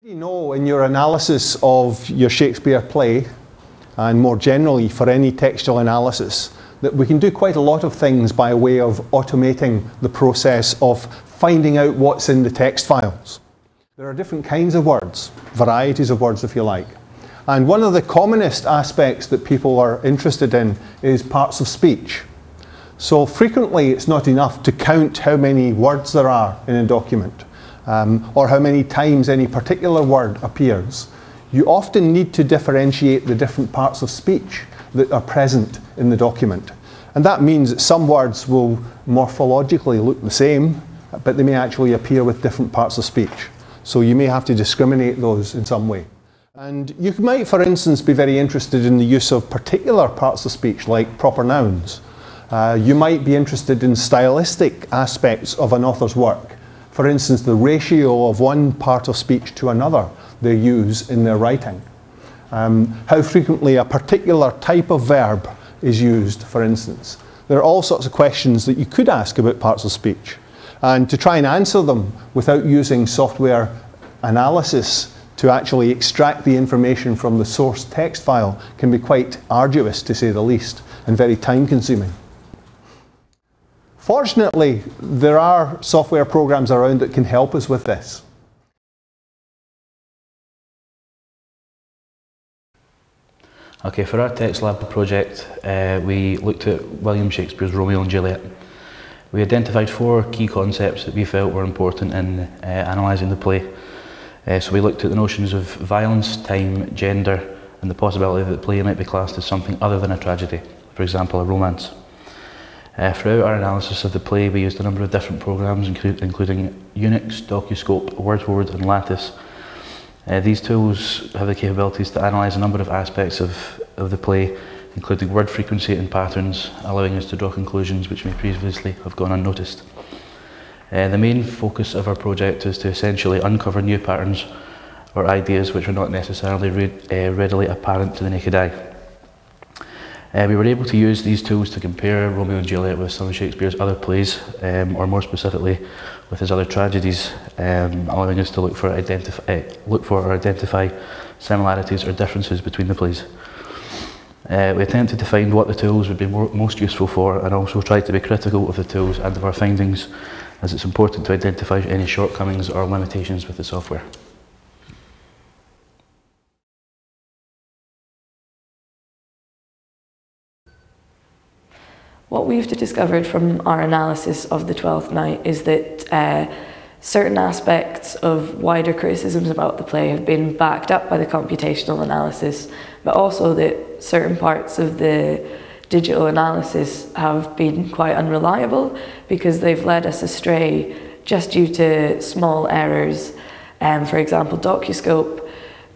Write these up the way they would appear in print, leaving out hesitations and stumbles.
You know, in your analysis of your Shakespeare play, and more generally for any textual analysis, that we can do quite a lot of things by way of automating the process of finding out what's in the text files. There are different kinds of words, varieties of words if you like. And one of the commonest aspects that people are interested in is parts of speech. So frequently it's not enough to count how many words there are in a document, or how many times any particular word appears. You often need to differentiate the different parts of speech that are present in the document. And that means that some words will morphologically look the same, but they may actually appear with different parts of speech. So you may have to discriminate those in some way. And you might, for instance, be very interested in the use of particular parts of speech, like proper nouns. You might be interested in stylistic aspects of an author's work. For instance, the ratio of one part of speech to another they use in their writing. How frequently a particular type of verb is used, for instance. There are all sorts of questions that you could ask about parts of speech. And to try and answer them without using software analysis to actually extract the information from the source text file can be quite arduous, to say the least, and very time-consuming. Fortunately, there are software programs around that can help us with this. Okay, for our TextLab project, we looked at William Shakespeare's Romeo and Juliet. We identified 4 key concepts that we felt were important in analysing the play. So we looked at the notions of violence, time, gender, and the possibility that the play might be classed as something other than a tragedy, for example, a romance. Throughout our analysis of the play, we used a number of different programs, including Unix, Docuscope, WordWord, and Lattice. These tools have the capabilities to analyse a number of aspects of the play, including word frequency and patterns, allowing us to draw conclusions which may previously have gone unnoticed. The main focus of our project is to essentially uncover new patterns or ideas which are not necessarily readily apparent to the naked eye. We were able to use these tools to compare Romeo and Juliet with some of Shakespeare's other plays, or more specifically with his other tragedies, allowing us to look for or identify similarities or differences between the plays. We attempted to find what the tools would be most useful for, and also tried to be critical of the tools and of our findings, as it's important to identify any shortcomings or limitations with the software. What we've discovered from our analysis of The Twelfth Night is that certain aspects of wider criticisms about the play have been backed up by the computational analysis, but also that certain parts of the digital analysis have been quite unreliable because they've led us astray just due to small errors. For example, Docuscope,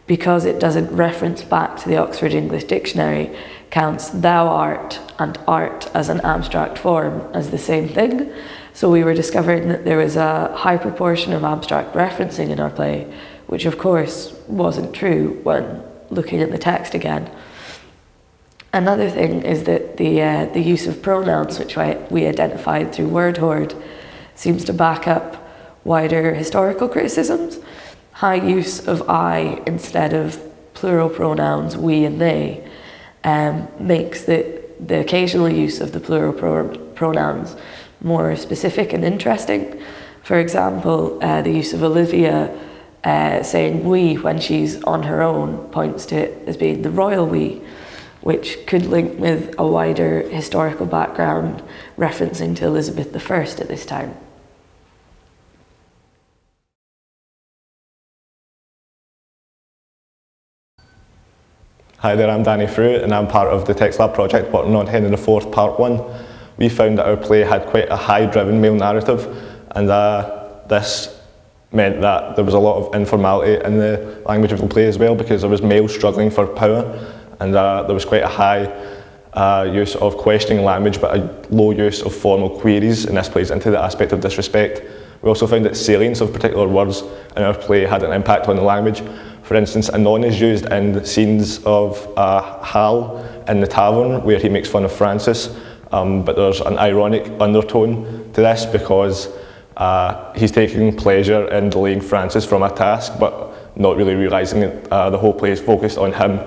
because it doesn't reference back to the Oxford English Dictionary, counts thou art and art as an abstract form as the same thing. So we were discovering that there was a high proportion of abstract referencing in our play, which of course wasn't true when looking at the text again. Another thing is that the use of pronouns, which we identified through word hoard, seems to back up wider historical criticisms. High use of I instead of plural pronouns we and they makes the occasional use of the plural pronouns more specific and interesting. For example, the use of Olivia saying we when she's on her own points to it as being the royal we, which could link with a wider historical background referencing to Elizabeth I at this time. Hi there, I'm Danny Frew and I'm part of the TextLab project working on Henry IV Part 1. We found that our play had quite a high-driven male narrative, and this meant that there was a lot of informality in the language of the play as well, because there was males struggling for power, and there was quite a high use of questioning language but a low use of formal queries, and this plays into the aspect of disrespect. We also found that salience of particular words in our play had an impact on the language. For instance, anon is used in scenes of Hal in the tavern where he makes fun of Francis, but there's an ironic undertone to this because he's taking pleasure in delaying Francis from a task, but not really realising that the whole play is focused on him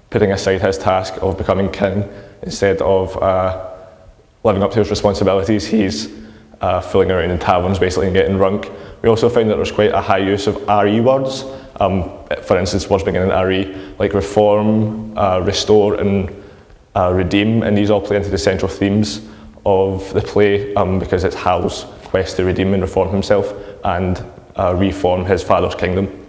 putting aside his task of becoming king. Instead of living up to his responsibilities, he's fooling around in taverns basically and getting drunk. We also found that there was quite a high use of RE words. For instance, words beginning with RE, like reform, restore and redeem, and these all play into the central themes of the play because it's Hal's quest to redeem and reform himself and reform his father's kingdom.